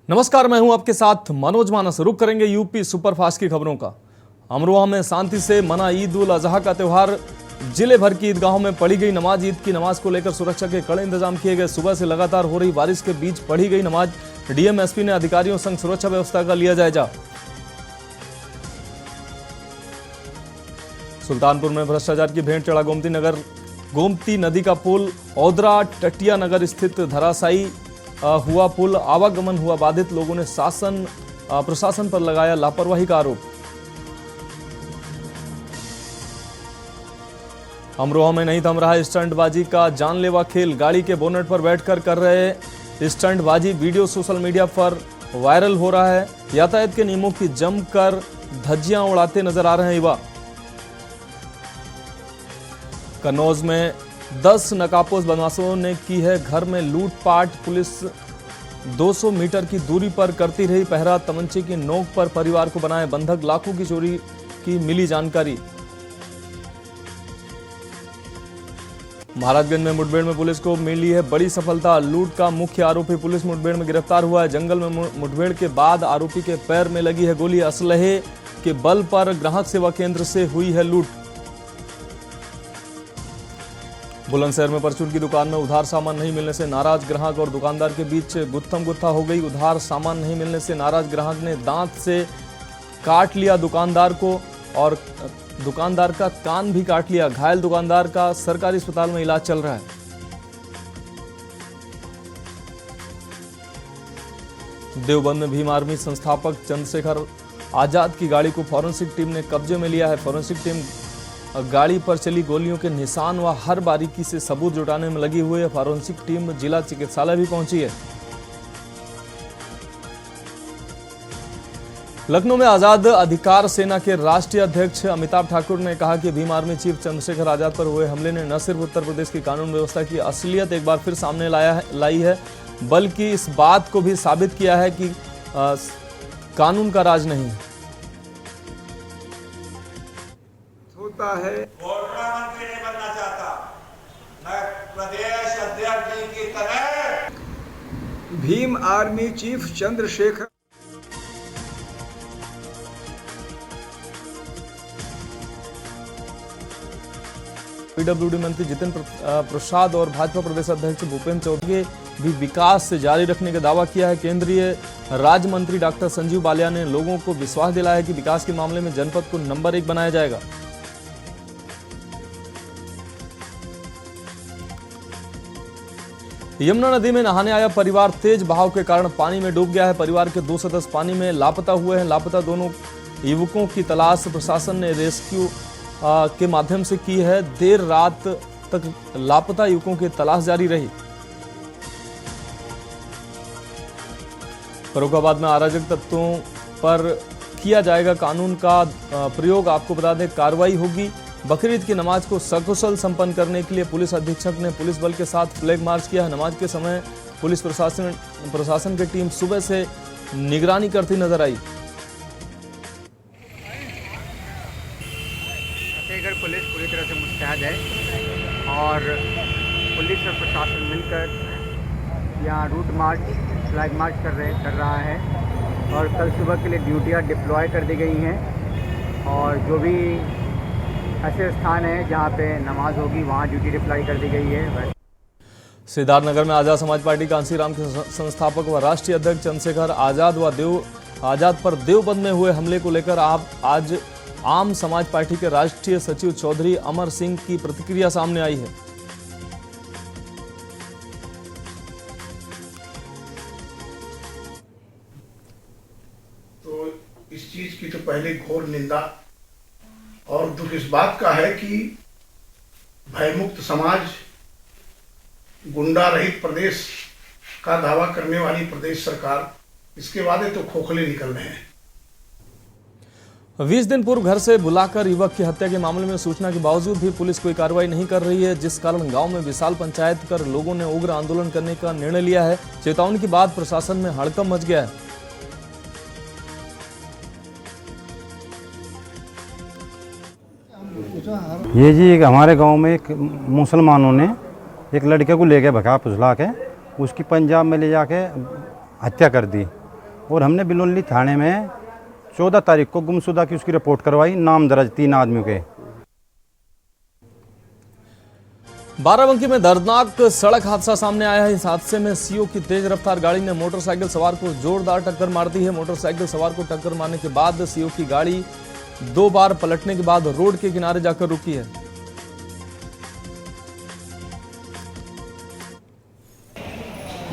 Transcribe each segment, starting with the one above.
नमस्कार, मैं हूं आपके साथ मनोज मानस। रुक करेंगे यूपी सुपरफास्ट की खबरों का। अमरोहा में शांति से मना ईद उल अजहा का त्यौहार। जिले भर की ईदगाहों में पढ़ी गई नमाज। ईद की नमाज को लेकर सुरक्षा के कड़े इंतजाम किए गए। सुबह से लगातार हो रही बारिश के बीच पढ़ी गई नमाज। डीएम एसपी ने अधिकारियों संग सुरक्षा व्यवस्था का लिया जायजा। सुल्तानपुर में भ्रष्टाचार की भेंट चढ़ा गोमती नदी का पुल। औदरा टटिया नगर स्थित धराशायी हुआ पुल। आवागमन हुआ बाधित। लोगों ने प्रशासन पर लगाया लापरवाही का आरोप। अमरोहा में नहीं थम रहा स्टंटबाजी का जानलेवा खेल। गाड़ी के बोनेट पर बैठकर कर रहे स्टंटबाजी। वीडियो सोशल मीडिया पर वायरल हो रहा है। यातायात के नियमों की जमकर धज्जियां उड़ाते नजर आ रहे हैं युवा। कन्नौज में 10 नकाबपोश बदमाशों ने की है घर में लूटपाट। पुलिस 200 मीटर की दूरी पर करती रही पहरा। तमंचे की नोक पर परिवार को बनाए बंधक। लाखों की चोरी की मिली जानकारी। महाराजगंज में मुठभेड़ में पुलिस को मिली है बड़ी सफलता। लूट का मुख्य आरोपी पुलिस मुठभेड़ में गिरफ्तार हुआ है। जंगल में मुठभेड़ के बाद आरोपी के पैर में लगी है गोली। असलहे के बल पर ग्राहक सेवा केंद्र से हुई है लूट। बुलंदशहर में परचून की दुकान में उधार सामान नहीं मिलने से नाराज ग्राहक और दुकानदार के बीच गुत्थम गुत्था हो गई। उधार सामान नहीं मिलने से नाराज ग्राहक ने दांत से काट लिया दुकानदार को और दुकानदार का कान भी काट लिया। घायल दुकानदार का सरकारी अस्पताल में इलाज चल रहा है। देवबंद में भीम आर्मी संस्थापक चंद्रशेखर आजाद की गाड़ी को फॉरेंसिक टीम ने कब्जे में लिया है। फॉरेंसिक टीम गाड़ी पर चली गोलियों के निशान व हर बारीकी से सबूत जुटाने में लगी हुई है। फॉरेंसिक टीम जिला चिकित्सालय भी पहुंची है। लखनऊ में आजाद अधिकार सेना के राष्ट्रीय अध्यक्ष अमिताभ ठाकुर ने कहा कि भीम आर्मी चीफ चंद्रशेखर आजाद पर हुए हमले ने न सिर्फ उत्तर प्रदेश की कानून व्यवस्था की असलियत एक बार फिर सामने लाई है, बल्कि इस बात को भी साबित किया है कि कानून का राज नहीं होता है। मंत्री नहीं बनना चाहता, मैं प्रदेश अध्यक्ष जी की तरह। Bhim army chief Chandrashekhar PWD मंत्री जितेंद्र प्रसाद और भाजपा प्रदेश अध्यक्ष भूपेंद्र चौधरी भी विकास से जारी रखने का दावा किया है। केंद्रीय राज्य मंत्री डॉक्टर संजीव बालियान ने लोगों को विश्वास दिलाया कि विकास के मामले में जनपद को नंबर 1 बनाया जाएगा। यमुना नदी में नहाने आया परिवार तेज बहाव के कारण पानी में डूब गया है। परिवार के 2 सदस्य पानी में लापता हुए हैं। लापता दोनों युवकों की तलाश प्रशासन ने रेस्क्यू के माध्यम से की है। देर रात तक लापता युवकों की तलाश जारी रही। फर्रुखाबाद में अराजक तत्वों पर किया जाएगा कानून का प्रयोग। आपको बता दें कार्रवाई होगी। बकरीद की नमाज को सकुशल संपन्न करने के लिए पुलिस अधीक्षक ने पुलिस बल के साथ फ्लैग मार्च किया है। नमाज के समय पुलिस प्रशासन की टीम सुबह से निगरानी करती नजर आई। फतेहगढ़ पुलिस पूरी तरह से मुस्तैद है और पुलिस और प्रशासन मिलकर यहाँ रूट मार्च फ्लैग मार्च कर रहा है और कल सुबह के लिए ड्यूटियाँ डिप्लॉय कर दी गई हैं और जो भी ऐसे स्थान है जहाँ पे नमाज होगी वहाँ ड्यूटी डिप्लॉय कर दी गई है। सिद्धार्थनगर में आजाद समाज पार्टी कांसीराम के संस्थापक व राष्ट्रीय अध्यक्ष चंद्रशेखर आजाद पर देवबंद में हुए हमले को लेकर आज आम समाज पार्टी के राष्ट्रीय सचिव चौधरी अमर सिंह की प्रतिक्रिया सामने आई है। तो इस चीज की तो पहले घोर निंदा और दुख इस बात का है कि भयमुक्त समाज, गुंडा रहित प्रदेश का दावा करने वाली प्रदेश सरकार, इसके वादे तो खोखले निकल रहे हैं। 20 दिन पूर्व घर से बुलाकर युवक की हत्या के मामले में सूचना के बावजूद भी पुलिस कोई कार्रवाई नहीं कर रही है, जिस कारण गांव में विशाल पंचायत कर लोगों ने उग्र आंदोलन करने का निर्णय लिया है। चेतावनी के बाद प्रशासन में हड़कंप मच गया है। ये जी एक हमारे गांव में एक मुसलमानों ने एक लड़के को लेके भगा फुसला के उसकी पंजाब में ले जाके हत्या कर दी। और हमने बिलोली थाने में 14 तारीख को गुमशुदा की उसकी रिपोर्ट करवाई, नाम दर्ज 3 आदमियों के। बाराबंकी में दर्दनाक सड़क हादसा सामने आया है। इस हादसे में सीओ की तेज रफ्तार गाड़ी ने मोटरसाइकिल सवार को जोरदार टक्कर मार दी है। मोटरसाइकिल सवार को टक्कर मारने के बाद सीओ की गाड़ी 2 बार पलटने के बाद रोड के किनारे जाकर रुकी है।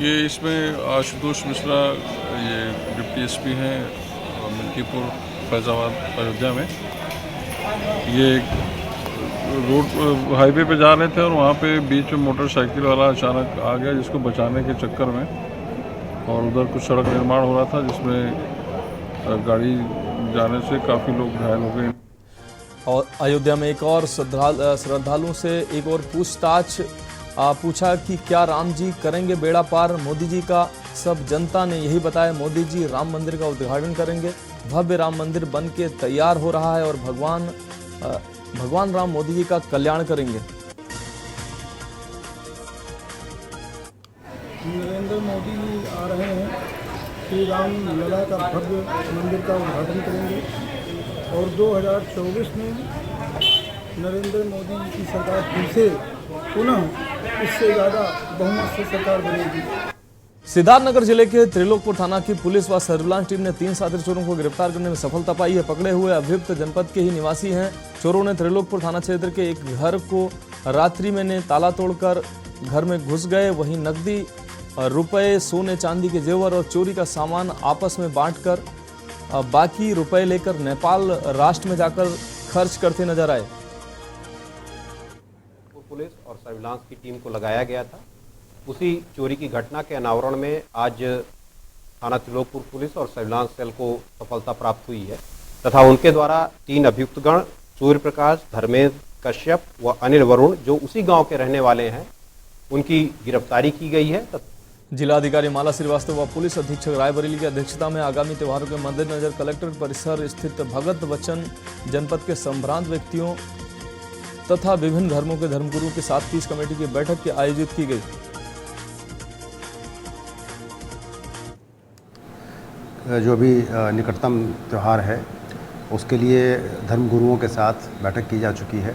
ये इसमें आशुतोष मिश्रा, ये डिप्टी एसपी हैं मिल्कीपुर फैजाबाद अयोध्या में। ये रोड हाईवे पे जा रहे थे और वहाँ पे बीच में मोटरसाइकिल वाला अचानक आ गया, जिसको बचाने के चक्कर में, और उधर कुछ सड़क निर्माण हो रहा था जिसमें गाड़ी जाने से काफ़ी लोग घायल हो गए। और अयोध्या में एक और श्रद्धालुओं से एक और पूछताछ पूछा कि क्या राम जी करेंगे बेड़ा पार मोदी जी का। सब जनता ने यही बताया, मोदी जी राम मंदिर का उद्घाटन करेंगे। भव्य राम मंदिर बन के तैयार हो रहा है और भगवान राम मोदी जी का कल्याण करेंगे। नरेंद्र मोदी जी आ रहे हैं, श्री राम लला का भव्य मंदिर का उद्घाटन करेंगे और 2024 में नरेंद्र मोदी जी की सरकार फिर से पुनः इससे ज़्यादा बहुमत से सरकार बनेगी। सिद्धार्थनगर जिले के त्रिलोकपुर थाना की पुलिस व सर्विलांस टीम ने 3 साथी चोरों को गिरफ्तार करने में सफलता पाई है। पकड़े हुए अभियुक्त जनपद के ही निवासी हैं। चोरों ने त्रिलोकपुर थाना क्षेत्र के एक घर को रात्रि में ताला तोड़कर घर में घुस गए। वहीं नकदी, रुपए, सोने चांदी के जेवर और चोरी का सामान आपस में बांटकर बाकी रुपए लेकर नेपाल राष्ट्र में जाकर खर्च करते नजर आए। पुलिस और सर्विलांस की टीम को लगाया गया था। उसी चोरी की घटना के अनावरण में आज थाना त्रिलोकपुर पुलिस और सर्विलांस सेल को सफलता प्राप्त हुई है तथा उनके द्वारा 3 अभियुक्तगण सूर्य प्रकाश, धर्मेंद्र कश्यप व अनिल वरुण, जो उसी गांव के रहने वाले हैं, उनकी गिरफ्तारी की गई है। जिलाधिकारी माला श्रीवास्तव व पुलिस अधीक्षक रायबरेली की अध्यक्षता में आगामी त्योहारों के मद्देनजर कलेक्टर परिसर स्थित भगत वचन जनपद के संभ्रांत व्यक्तियों तथा विभिन्न धर्मों के धर्मगुरुओं के साथ 30 कमेटी की बैठक की आयोजित की गई। जो भी निकटतम त्यौहार है उसके लिए धर्मगुरुओं के साथ बैठक की जा चुकी है।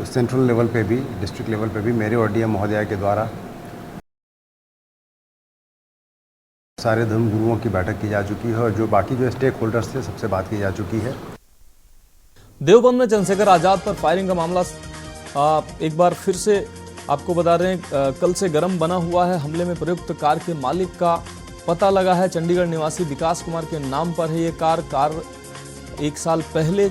सेंट्रल लेवल पे भी, डिस्ट्रिक्ट लेवल पे भी मेरे और डीएम महोदया के द्वारा सारे धर्मगुरुओं की बैठक की जा चुकी है और जो बाकी जो स्टेक होल्डर्स थे सबसे बात की जा चुकी है। देवबंद में चंद्रशेखर आजाद पर फायरिंग का मामला एक बार फिर से आपको बता रहे हैं, कल से गर्म बना हुआ है। हमले में प्रयुक्त कार के मालिक का पता लगा है। चंडीगढ़ निवासी विकास कुमार के नाम पर है ये कार 1 साल पहले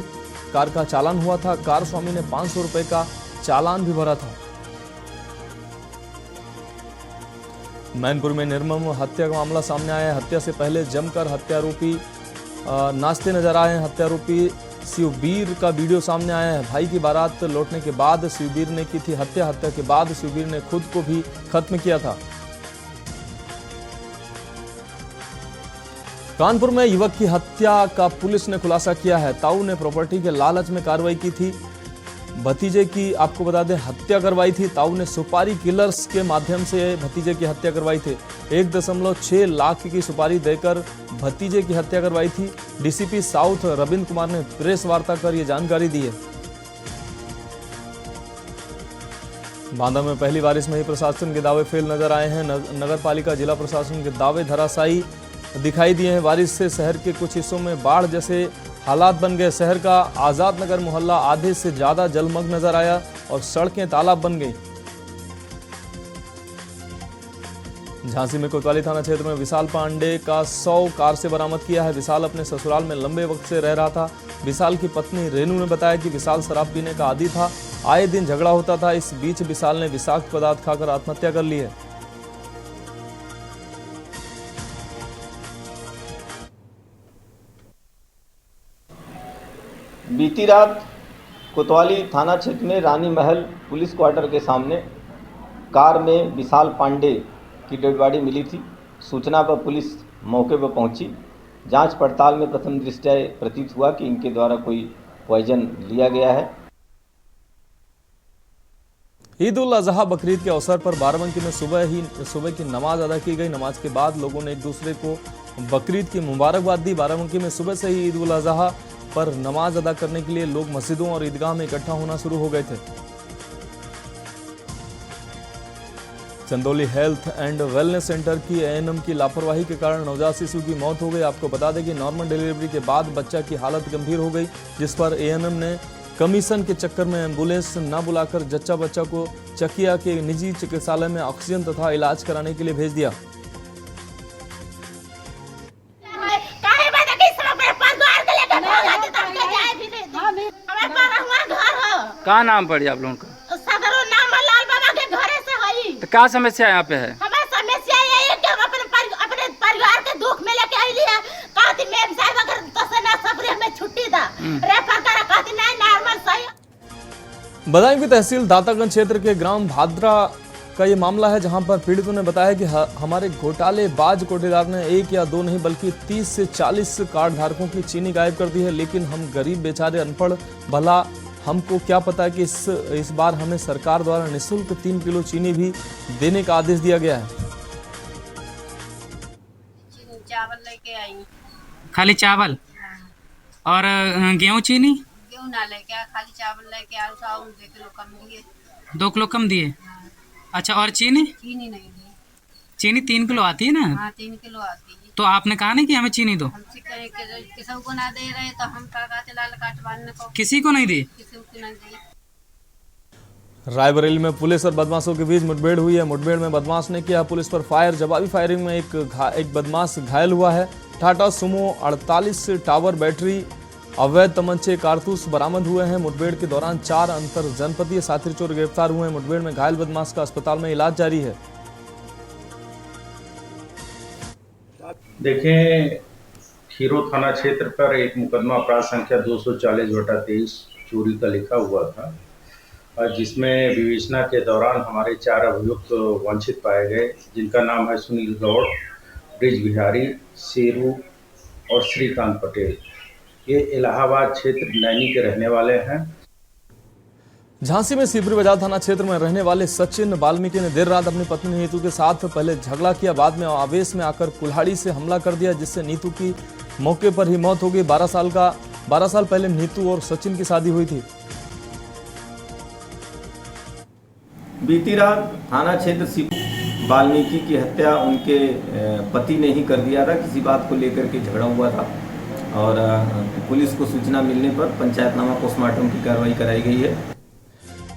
कार का चालान हुआ था। कार स्वामी ने 500 रुपए का चालान भी भरा था। मैनपुर में निर्मम हत्या का मामला सामने आया है। हत्या से पहले जमकर हत्यारोपी नाचते नजर आए हैं। हत्यारोपी शिवबीर का वीडियो सामने आया है। भाई की बारात लौटने के बाद शिवबीर ने की थी हत्या। हत्या के बाद शिवबीर ने खुद को भी खत्म किया था। कानपुर में युवक की हत्या का पुलिस ने खुलासा किया है। ताऊ ने प्रॉपर्टी के लालच में कार्रवाई की थी। भतीजे की आपको बता दें हत्या करवाई थी। ताऊ ने सुपारी किलर्स के माध्यम से भतीजे की हत्या करवाई थी। 1.6 लाख की सुपारी देकर भतीजे की हत्या करवाई थी। डीसीपी साउथ रविंद्र कुमार ने प्रेस वार्ता कर यह जानकारी दी है। बांदा में पहली बारिश में ही प्रशासन के दावे फेल नजर आए हैं। नगर पालिका जिला प्रशासन के दावे धराशायी दिखाई दिए हैं। बारिश से शहर के कुछ हिस्सों में बाढ़ जैसे हालात बन गए। शहर का आजाद नगर मोहल्ला आधे से ज्यादा जलमग्न नजर आया और सड़कें तालाब बन गईं। झांसी में कोतवाली थाना क्षेत्र में विशाल पांडे का 100 कार से बरामद किया है। विशाल अपने ससुराल में लंबे वक्त से रह रहा था। विशाल की पत्नी रेनू ने बताया कि विशाल शराब पीने का आदी था। आए दिन झगड़ा होता था। इस बीच विशाल ने विषाक्त पदार्थ खाकर आत्महत्या कर ली है। बीती रात कोतवाली थाना क्षेत्र में रानी महल पुलिस क्वार्टर के सामने कार में विशाल पांडे की डेड बॉडी मिली थी। सूचना पर पुलिस मौके पर पहुंची। जांच पड़ताल में प्रथम दृष्टया प्रतीत हुआ कि इनके द्वारा कोई पॉइजन लिया गया है। ईद उल अजहा बकरीद के अवसर पर बाराबंकी में सुबह की नमाज अदा की गई। नमाज के बाद लोगों ने एक दूसरे को बकरीद की मुबारकबाद दी। बाराबंकी में सुबह से ही ईद उल अजहा पर नमाज अदा करने के लिए लोग मस्जिदों और ईदगाह में इकट्ठा होना शुरू हो गए थे। Chandauli health and wellness centre की एएनएम की लापरवाही के कारण नवजात शिशु की मौत हो गई। आपको बता दें कि नॉर्मल डिलीवरी के बाद बच्चा की हालत गंभीर हो गई, जिस पर एएनएम ने कमीशन के चक्कर में एम्बुलेंस न बुलाकर जच्चा बच्चा को चकिया के निजी चिकित्सालय में ऑक्सीजन तथा इलाज कराने के लिए भेज दिया। कहाँ नाम पड़ी आप लोगों का? लाल बाबा के घरे से हई। तो क्या समस्या यहाँ पे है? हमारी समस्या यही है कि हम अपने परिवार के दुख में लेके आई है। कहती मैम साहब अगर तो से ना सबरे में छुट्टी दा रेफर करा, कहती नहीं नॉर्मल सही। बदायूं की तहसील दातागंज क्षेत्र के ग्राम भाद्रा का ये मामला है, जहां पर पीड़ितों ने बताया कि हमारे घोटालेबाज कोटेदार ने 1 या 2 नहीं बल्कि 30 से 40 कार्ड धारकों की चीनी गायब कर दी है। लेकिन हम गरीब बेचारे अनपढ़, भला हमको क्या पता कि इस बार हमें सरकार द्वारा निःशुल्क 3 किलो चीनी भी देने का आदेश दिया गया है। चावल लेके आई। खाली चावल? और गेहूँ चीनी? गेहूँ ना लेके आ, खाली चावल लेके आओ। 2 किलो कम दिए। 2 किलो कम दिए? अच्छा, और चीनी? चीनी नहीं दी। चीनी 3 किलो आती है ना? हाँ 3 किलो आती है। तो आपने कहा नहीं कि हमें चीनी दो? हमसे किसी को ना दे रहे तो हम कहते लाल काटवाने को। किसी को नहीं दी? किसी को नहीं दी। रायबरेली में पुलिस और बदमाशों के बीच मुठभेड़ हुई है। मुठभेड़ में बदमाश ने किया पुलिस पर फायर। जवाबी फायरिंग में एक बदमाश घायल हुआ है। टाटा सुमो 48 टावर बैटरी, अवैध तमंचे, कारतूस बरामद हुए हैं। मुठभेड़ के दौरान 4 अंतर जनपदीय साथी चोर गिरफ्तार हुए हैं। मुठभेड़ में घायल बदमाश का अस्पताल में इलाज जारी है। देखें, खीरो थाना क्षेत्र पर एक मुकदमा अपराध संख्या 240/23 चोरी का लिखा हुआ था, जिसमें विवेचना के दौरान हमारे 4 अभियुक्त वांछित पाए गए, जिनका नाम है सुनील गौड़, ब्रिज बिहारी, शेरू और श्रीकांत पटेल। ये इलाहाबाद क्षेत्र नैनी के रहने वाले हैं। झांसी में सीपरी बाजार थाना क्षेत्र में रहने वाले सचिन वाल्मीकि ने देर रात अपनी पत्नी नीतू के साथ पहले झगड़ा किया, बाद में आवेश में आकर कुल्हाड़ी से हमला कर दिया, जिससे नीतू की मौके पर ही मौत हो गई। 12 साल पहले नीतू और सचिन की शादी हुई थी। बीती रात थाना क्षेत्र सीपरी वाल्मीकि की हत्या उनके पति ने ही कर दिया था। किसी बात को लेकर के झगड़ा हुआ था और पुलिस को सूचना मिलने पर पंचायतनामा पोस्टमार्टम की कार्रवाई कराई गई है।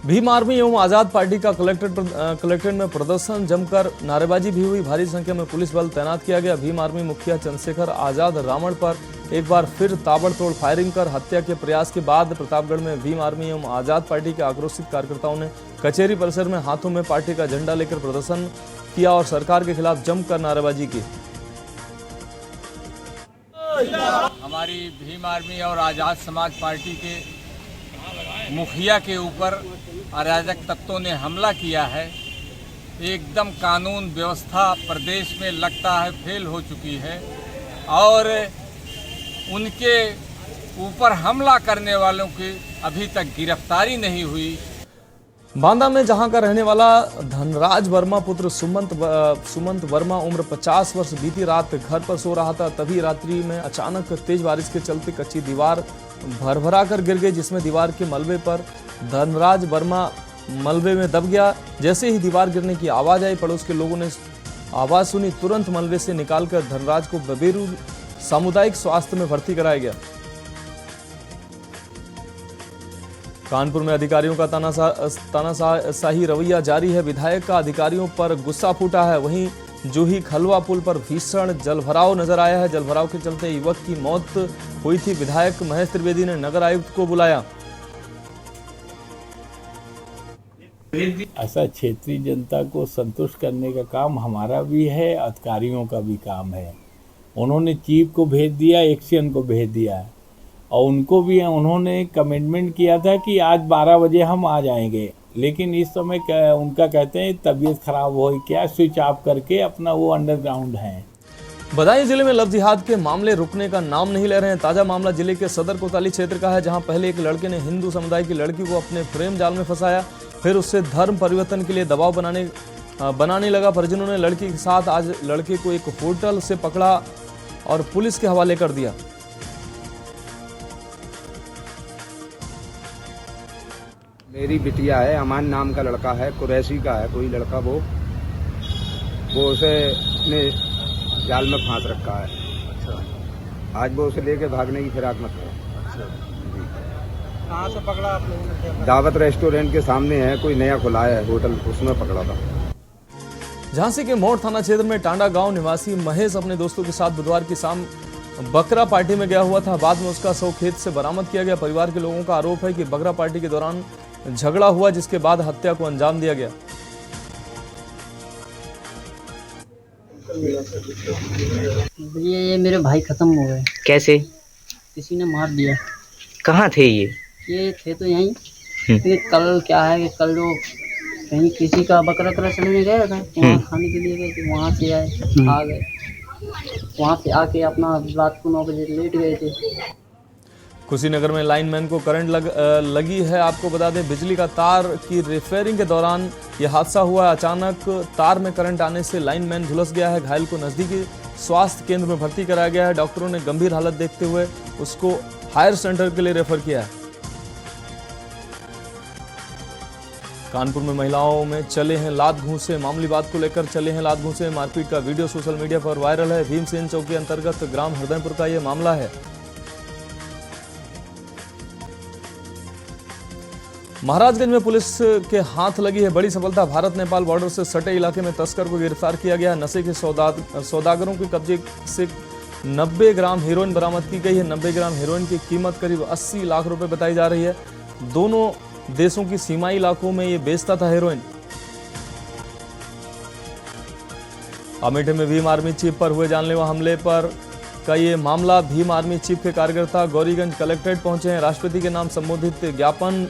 भीम आर्मी एवं आजाद पार्टी का कलेक्ट्रेट में प्रदर्शन, जमकर नारेबाजी भी हुई। भारी संख्या में पुलिस बल तैनात किया गया। भीम आर्मी मुखिया चंद्रशेखर आजाद रावण पर एक बार फिर ताबड़तोड़ फायरिंग कर हत्या के प्रयास के बाद प्रतापगढ़ में भीम आर्मी एवं आजाद पार्टी के आक्रोशित कार्यकर्ताओं ने कचहरी परिसर में हाथों में पार्टी का झंडा लेकर प्रदर्शन किया और सरकार के खिलाफ जमकर नारेबाजी की। हमारी भीम आर्मी और आजाद समाज पार्टी के मुखिया के ऊपर अराजक तत्वों ने हमला किया है। एकदम कानून व्यवस्था प्रदेश में लगता है फेल हो चुकी है और उनके ऊपर हमला करने वालों की अभी तक गिरफ्तारी नहीं हुई। बांदा में जहां का रहने वाला धनराज वर्मा पुत्र सुमंत वर्मा उम्र 50 वर्ष बीती रात घर पर सो रहा था, तभी रात्रि में अचानक तेज बारिश के चलते कच्ची दीवार भरभरा कर गिर गई, जिसमें दीवार के मलबे पर धनराज वर्मा मलबे में दब गया। जैसे ही दीवार गिरने की आवाज आई, पड़ोस के लोगों ने आवाज सुनी, तुरंत मलबे से निकालकर धनराज को बबेरू सामुदायिक स्वास्थ्य में भर्ती कराया गया। कानपुर में अधिकारियों का तानाशाही रवैया जारी है। विधायक का अधिकारियों पर गुस्सा फूटा है। वहीं जूही खलवा पुल पर भीषण जलभराव नजर आया है। जलभराव के चलते युवक की मौत हुई थी। विधायक महेश त्रिवेदी ने नगर आयुक्त को बुलाया। ऐसा क्षेत्रीय जनता को संतुष्ट करने का काम हमारा भी है, अधिकारियों का भी काम है। उन्होंने चीफ को भेज दिया, एक्शन को भेज दिया और उनको भी उन्होंने कमिटमेंट किया था कि आज 12 बजे हम आ जाएंगे, लेकिन इस समय उनका कहते हैं तबीयत खराब हो क्या, स्विच ऑफ करके अपना वो अंडरग्राउंड हैं। बदायूं जिले में लव जिहाद के मामले रुकने का नाम नहीं ले रहे हैं। ताजा मामला जिले के सदर कोतवाली क्षेत्र का है, जहां पहले एक लड़के ने हिंदू समुदाय की लड़की को अपने प्रेम जाल में फंसाया, फिर उससे धर्म परिवर्तन के लिए दबाव बनाने लगा। परिजनों ने लड़की के साथ आज लड़के को एक होटल से पकड़ा और पुलिस के हवाले कर दिया। मेरी बिटिया है, अमान नाम का लड़का है, कुरैशी का है कोई लड़का, वो उसे ने जाल में फांस रखा है। अच्छा। आज वो उसे लेके भागने की फिराक में है। अच्छा। कहाँ से पकड़ा आप लोगों ने? दावत रेस्टोरेंट के सामने है, कोई नया खुला है होटल, उसमें पकड़ा था। झांसी के मोड़ थाना क्षेत्र में टांडा गांव निवासी महेश अपने दोस्तों के साथ बुधवार की शाम बकरा पार्टी में गया हुआ था। बाद में उसका शव खेत से बरामद किया गया। परिवार के लोगों का आरोप है कि बकरा पार्टी के दौरान झगड़ा हुआ, जिसके बाद हत्या को अंजाम दिया गया। ये मेरे भाई खत्म हो गए। कैसे? किसी ने मार दिया। कहाँ थे ये? ये थे तो यहीं। फिर कल क्या है कि कल जो कहीं किसी का बकरा चलने गया था, वहाँ खाने के लिए गए थे, वहाँ से आए, आ गए, वहाँ से आके अपना रात को 9 बजे लेट गए थे। कुशीनगर में लाइनमैन को करंट लगी है। आपको बता दें, बिजली का तार की रिपेयरिंग के दौरान यह हादसा हुआ। अचानक तार में करंट आने से लाइनमैन झुलस गया है। घायल को नजदीकी स्वास्थ्य केंद्र में भर्ती कराया गया है। डॉक्टरों ने गंभीर हालत देखते हुए उसको हायर सेंटर के लिए रेफर किया है। कानपुर में महिलाओं में चले हैं लात घूंसे। मामूली बात को लेकर चले हैं लात घूंसे। मारपीट का वीडियो सोशल मीडिया पर वायरल है। भीमसेन चौकी अंतर्गत ग्राम हृदयपुर का यह मामला है। महाराजगंज में पुलिस के हाथ लगी है बड़ी सफलता। भारत नेपाल बॉर्डर से सटे इलाके में तस्कर को गिरफ्तार किया गया। नशे के सौदागरों के कब्जे से 90 ग्राम हेरोइन बरामद की गई है। 90 ग्राम हेरोइन की कीमत करीब 80 लाख रुपए बताई जा रही है। दोनों देशों की सीमाई इलाकों में ये बेचता था हेरोइन। अमेठी में भीम आर्मी चीफ पर हुए जानलेवा हमले पर का ये मामला। भीम आर्मी चीफ के कार्यकर्ता गौरीगंज कलेक्ट्रेट पहुंचे हैं। राष्ट्रपति के नाम संबोधित ज्ञापन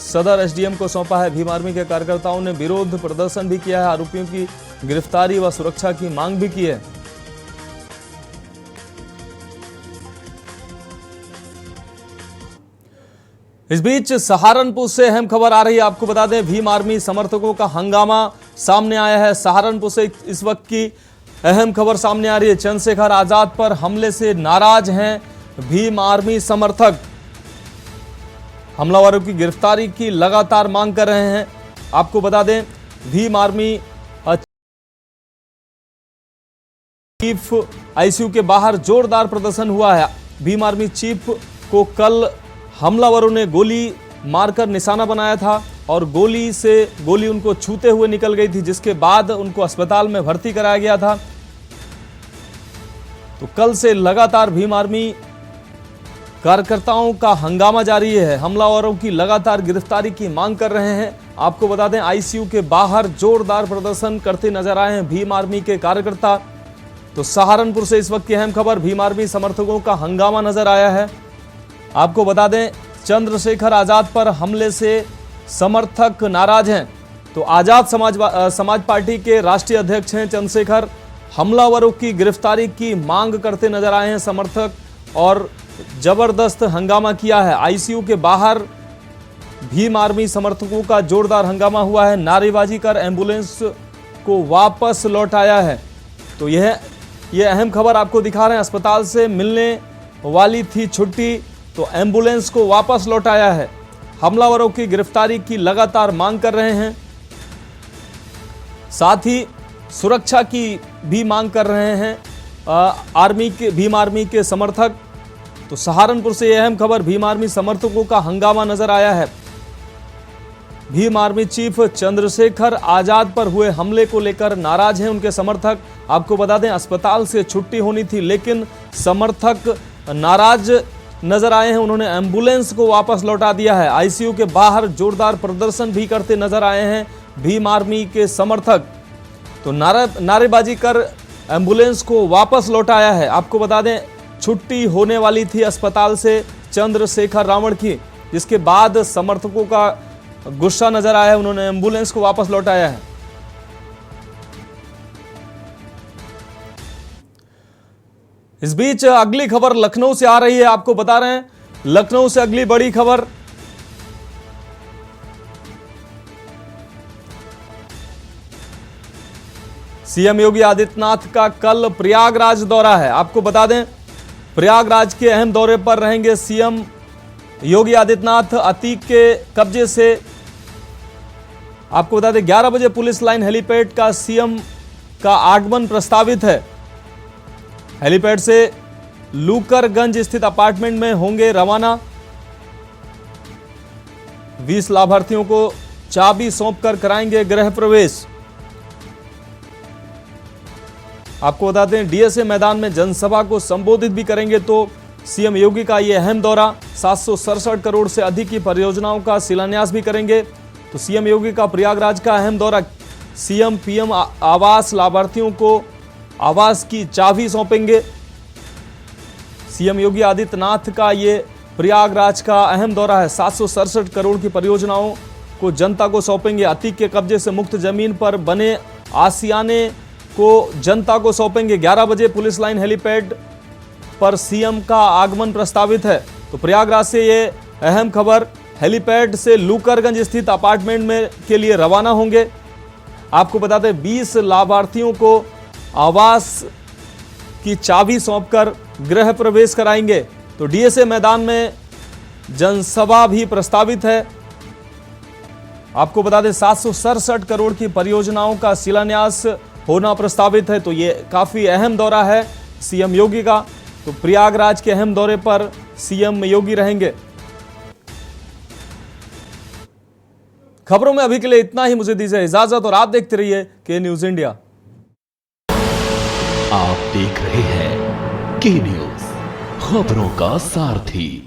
सदर एसडीएम को सौंपा है। भीम आर्मी के कार्यकर्ताओं ने विरोध प्रदर्शन भी किया है। आरोपियों की गिरफ्तारी व सुरक्षा की मांग भी की है। इस बीच सहारनपुर से अहम खबर आ रही है। आपको बता दें, भीम आर्मी समर्थकों का हंगामा सामने आया है। सहारनपुर से इस वक्त की अहम खबर सामने आ रही है। चंद्रशेखर आजाद पर हमले से नाराज हैं भीम आर्मी समर्थक। हमलावरों की गिरफ्तारी की लगातार मांग कर रहे हैं। आपको बता दें, भीम आर्मी चीफ आईसीयू के बाहर जोरदार प्रदर्शन हुआ है। भीम आर्मी चीफ को कल हमलावरों ने गोली मारकर निशाना बनाया था और गोली उनको छूते हुए निकल गई थी, जिसके बाद उनको अस्पताल में भर्ती कराया गया था। तो कल से लगातार भीम आर्मी कार्यकर्ताओं का हंगामा जारी है। हमलावरों की लगातार गिरफ्तारी की मांग कर रहे हैं। आपको बता दें, आईसीयू के बाहर जोरदार प्रदर्शन करते नजर आए हैं भीम आर्मी के कार्यकर्ता। तो सहारनपुर से इस वक्त की अहम खबर, भीम आर्मी समर्थकों का हंगामा नजर आया है। आपको बता दें, चंद्रशेखर आजाद पर हमले से समर्थक नाराज हैं। तो आजाद समाज पार्टी के राष्ट्रीय अध्यक्ष हैं चंद्रशेखर। हमलावरों की गिरफ्तारी की मांग करते नजर आए हैं समर्थक और जबरदस्त हंगामा किया है। आईसीयू के बाहर भीम आर्मी समर्थकों का जोरदार हंगामा हुआ है। नारेबाजी कर एम्बुलेंस को वापस लौटाया है। तो यह अहम खबर आपको दिखा रहे हैं। अस्पताल से मिलने वाली थी छुट्टी, तो एम्बुलेंस को वापस लौटाया है। हमलावरों की गिरफ्तारी की लगातार मांग कर रहे हैं। साथ ही सुरक्षा की भी मांग कर रहे हैं भीम आर्मी के समर्थक। तो सहारनपुर से यह अहम खबर, भीम आर्मी समर्थकों का हंगामा नजर आया है। भीम आर्मी चीफ चंद्रशेखर आजाद पर हुए हमले को लेकर नाराज हैं उनके समर्थक। आपको बता दें, अस्पताल से छुट्टी होनी थी, लेकिन समर्थक नाराज नजर आए हैं। उन्होंने एम्बुलेंस को वापस लौटा दिया है। आईसीयू के बाहर जोरदार प्रदर्शन भी करते नजर आए हैं भीम आर्मी के समर्थक। तो नारेबाजी कर एम्बुलेंस को वापस लौटाया है। आपको बता दें, छुट्टी होने वाली थी अस्पताल से चंद्रशेखर रावण की, जिसके बाद समर्थकों का गुस्सा नजर आया है। उन्होंने एम्बुलेंस को वापस लौटाया है। इस बीच अगली खबर लखनऊ से आ रही है। आपको बता रहे हैं, लखनऊ से अगली बड़ी खबर। सीएम योगी आदित्यनाथ का कल प्रयागराज दौरा है। आपको बता दें, प्रयागराज के अहम दौरे पर रहेंगे सीएम योगी आदित्यनाथ। अतीक के कब्जे से आपको बता दें 11 बजे पुलिस लाइन हेलीपैड का सीएम का आगमन प्रस्तावित है। हेलीपैड से लूकरगंज स्थित अपार्टमेंट में होंगे रवाना। 20 लाभार्थियों को चाबी सौंपकर कराएंगे गृह प्रवेश। आपको बता दें डीएसए मैदान में जनसभा को संबोधित भी करेंगे। तो सीएम योगी का यह अहम दौरा, 767 करोड़ से अधिक की परियोजनाओं का शिलान्यास भी करेंगे। तो सीएम योगी का प्रयागराज का अहम दौरा, सीएम पीएम आवास लाभार्थियों को आवास की चाबी सौंपेंगे। सीएम योगी आदित्यनाथ का ये प्रयागराज का अहम दौरा है। 767 करोड़ की परियोजनाओं को जनता को सौंपेंगे। अतीक के कब्जे से मुक्त जमीन पर बने आसियाने को जनता को सौंपेंगे। 11 बजे पुलिस लाइन हेलीपैड पर सीएम का आगमन प्रस्तावित है। तो प्रयागराज से ये अहम खबर, हेलीपैड से लूकरगंज स्थित अपार्टमेंट में के लिए रवाना होंगे। आपको बता दें 20 लाभार्थियों को आवास की चाबी सौंपकर गृह प्रवेश कराएंगे। तो डीएसए मैदान में जनसभा भी प्रस्तावित है। आपको बता दें 767 करोड़ की परियोजनाओं का शिलान्यास होना प्रस्तावित है। तो ये काफी अहम दौरा है सीएम योगी का। तो प्रयागराज के अहम दौरे पर सीएम योगी रहेंगे। खबरों में अभी के लिए इतना ही। मुझे दीजिए इजाजत और आप देखते रहिए के न्यूज इंडिया। आप देख रहे हैं के न्यूज, खबरों का सारथी।